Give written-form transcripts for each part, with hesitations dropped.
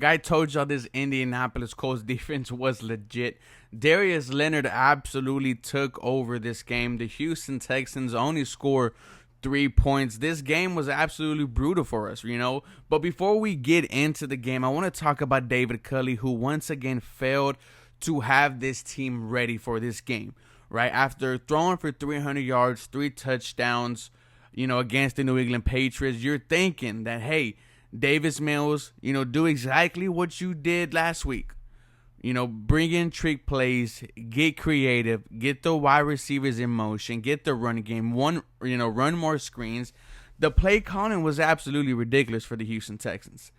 Look, I told y'all this Indianapolis Colts defense was legit. Darius Leonard absolutely took over this game. The Houston Texans only scored 3 points. This game was absolutely brutal for us, But before we get into the game, I want to talk about David Culley, who once again failed to have this team ready for this game, right? After throwing for 300 yards, 3 touchdowns, against the New England Patriots, you're thinking that, hey, Davis Mills, do exactly what you did last week. Bring in trick plays, get creative, get the wide receivers in motion, get the run game, run more screens. The play calling was absolutely ridiculous for the Houston Texans.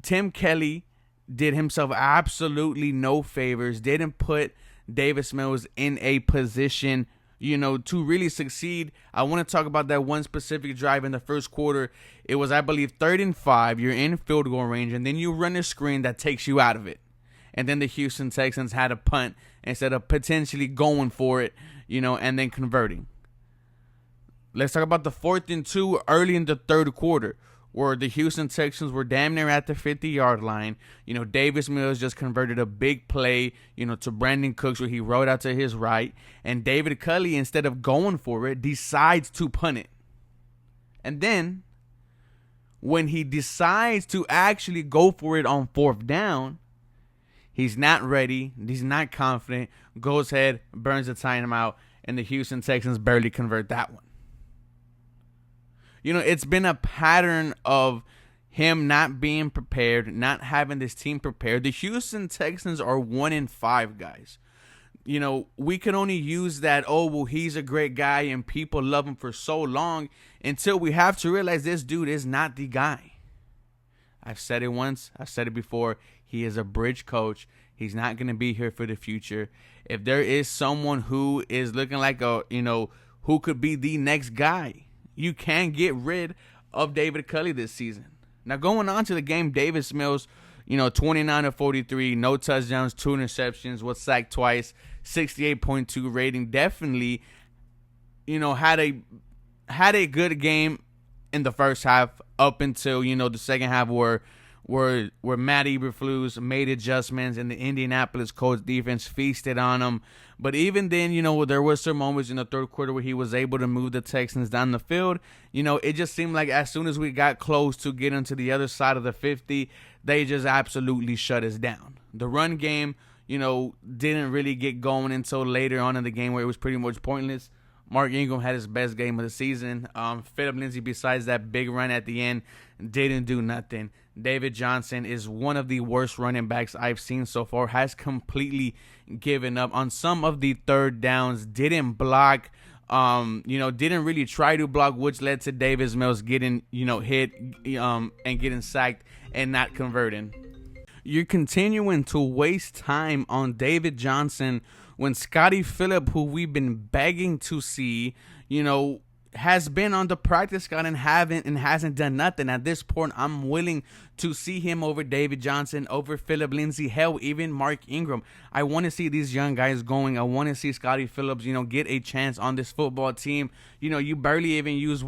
Tim Kelly did himself absolutely no favors, didn't put Davis Mills in a position to really succeed. I want to talk about that one specific drive in the first quarter. It was, I believe, 3rd and 5. You're in field goal range, and then you run a screen that takes you out of it. And then the Houston Texans had a punt instead of potentially going for it, and then converting. Let's talk about the 4th and 2 early in the third quarter, where the Houston Texans were damn near at the 50-yard line. Davis Mills just converted a big play, to Brandon Cooks, where he rode out to his right. And David Culley, instead of going for it, decides to punt it. And then, when he decides to actually go for it on 4th down, he's not ready, he's not confident, goes ahead, burns the timeout, and the Houston Texans barely convert that one. It's been a pattern of him not being prepared, not having this team prepared. The Houston Texans are 1-5, guys. We can only use that, he's a great guy and people love him for so long, until we have to realize this dude is not the guy. I've said it once, I've said it before. He is a bridge coach. He's not going to be here for the future. If there is someone who is looking like who could be the next guy, you can get rid of David Culley this season. Now, going on to the game, Davis Mills, 29 of 43, no touchdowns, 2 interceptions, was sacked twice, 68.2 rating. Definitely, had a good game in the first half up until, the second half where Matt Eberflus made adjustments and the Indianapolis Colts defense feasted on him. But even then, there were some moments in the third quarter where he was able to move the Texans down the field. It just seemed like as soon as we got close to getting to the other side of the 50, they just absolutely shut us down. The run game, didn't really get going until later on in the game, where it was pretty much pointless. Mark Ingram had his best game of the season. Phillip Lindsay, besides that big run at the end, didn't do nothing. David Johnson is one of the worst running backs I've seen so far. Has completely given up on some of the third downs. Didn't block. Didn't really try to block, which led to Davis Mills getting, hit, and getting sacked and not converting. You're continuing to waste time on David Johnson when Scottie Phillip, who we've been begging to see, has been on the practice squad and hasn't done nothing. At this point, I'm willing to see him over David Johnson, over Phillip Lindsay, hell, even Mark Ingram. I want to see these young guys going. I want to see Scottie Phillips, get a chance on this football team. You barely even use,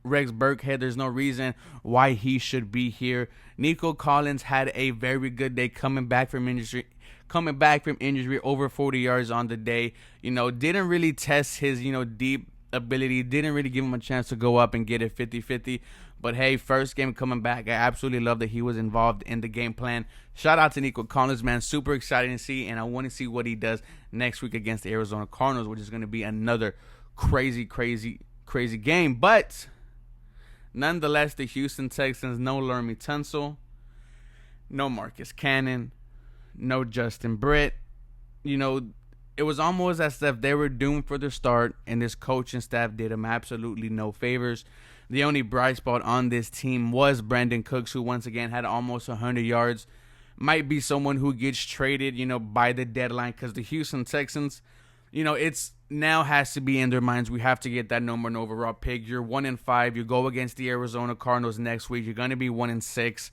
Rex Burkhead. There's no reason why he should be here. Nico Collins had a very good day coming back from injury, over 40 yards on the day. Didn't really test his, deep ability. Didn't really give him a chance to go up and get it 50-50. But hey, first game coming back, I absolutely love that he was involved in the game plan. Shout out to Nico Collins, man. Super exciting to see, and I want to see what he does next week against the Arizona Cardinals, which is going to be another crazy game. But nonetheless, the Houston Texans, no Laramie Tunsil, no Marcus Cannon, no Justin Britt. It was almost as if they were doomed for the start, and this coaching staff did them absolutely no favors. The only bright spot on this team was Brandon Cooks, who once again had almost 100 yards. Might be someone who gets traded, by the deadline, because the Houston Texans, it's now has to be in their minds. We have to get that number 1 overall pick. You're 1-5. You go against the Arizona Cardinals next week. You're going to be 1-6.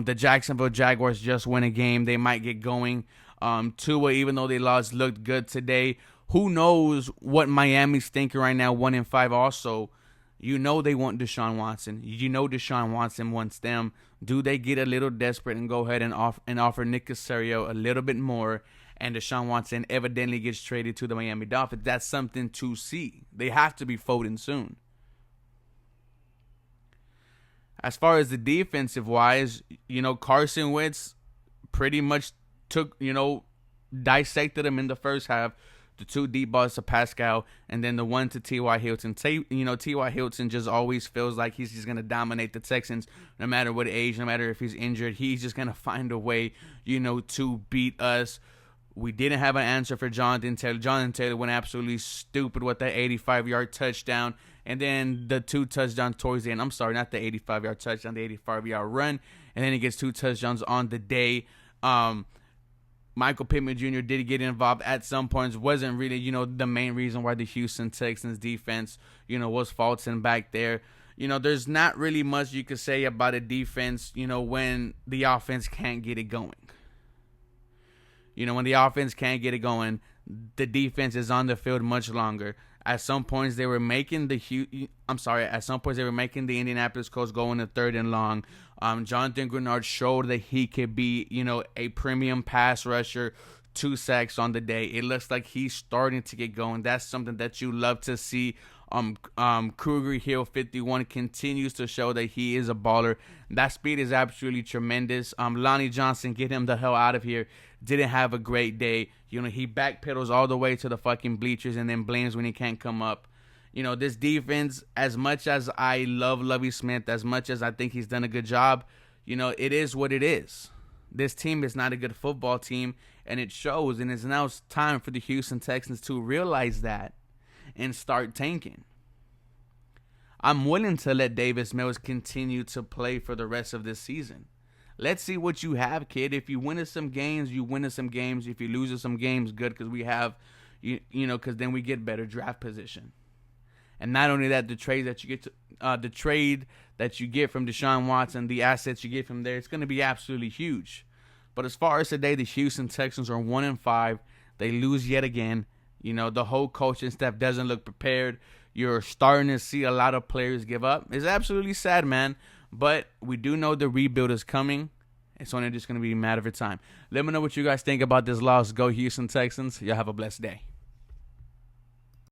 The Jacksonville Jaguars just win a game. They might get going. Tua, even though they lost, looked good today. Who knows what Miami's thinking right now, 1-5 also. You know they want Deshaun Watson. You know Deshaun Watson wants them. Do they get a little desperate and go ahead and offer Nick Caserio a little bit more, and Deshaun Watson evidently gets traded to the Miami Dolphins? That's something to see. They have to be folding soon. As far as the defensive wise, Carson Wentz pretty much took, dissected him in the first half. The 2 deep balls to Pascal, and then the 1 to T.Y. Hilton. T.Y. Hilton just always feels like he's just going to dominate the Texans no matter what age, no matter if he's injured. He's just going to find a way, to beat us. We didn't have an answer for Jonathan Taylor. Jonathan Taylor went absolutely stupid with that 85-yard touchdown, and then the 2 touchdowns towards the end. I'm sorry, not the 85-yard touchdown, the 85-yard run, and then he gets 2 touchdowns on the day. Michael Pittman Jr. did get involved at some points. Wasn't really, the main reason why the Houston Texans defense, was faltering back there. There's not really much you could say about a defense, when the offense can't get it going. When the offense can't get it going, the defense is on the field much longer. At some points they were making the Indianapolis Colts go in the 3rd and long. Jonathan Grenard showed that he could be, a premium pass rusher. 2 sacks on the day. It looks like he's starting to get going. That's something that you love to see. Kruger Hill 51 continues to show that he is a baller. That speed is absolutely tremendous. Lonnie Johnson, get him the hell out of here. Didn't have a great day. He backpedals all the way to the fucking bleachers and then blames when he can't come up. This defense, as much as I love Lovie Smith, as much as I think he's done a good job, it is what it is. This team is not a good football team, and it shows, and it's now time for the Houston Texans to realize that and start tanking. I'm willing to let Davis Mills continue to play for the rest of this season. Let's see what you have, kid. If you win us some games, you win us some games. If you lose us some games, good, because we have, because then we get better draft position. And not only that, the trade that you get from Deshaun Watson, the assets you get from there, it's going to be absolutely huge. But as far as today, the Houston Texans are 1-5. They lose yet again. The whole coaching staff doesn't look prepared. You're starting to see a lot of players give up. It's absolutely sad, man. But we do know the rebuild is coming. It's only just going to be a matter of time. Let me know what you guys think about this loss. Go Houston Texans. Y'all have a blessed day.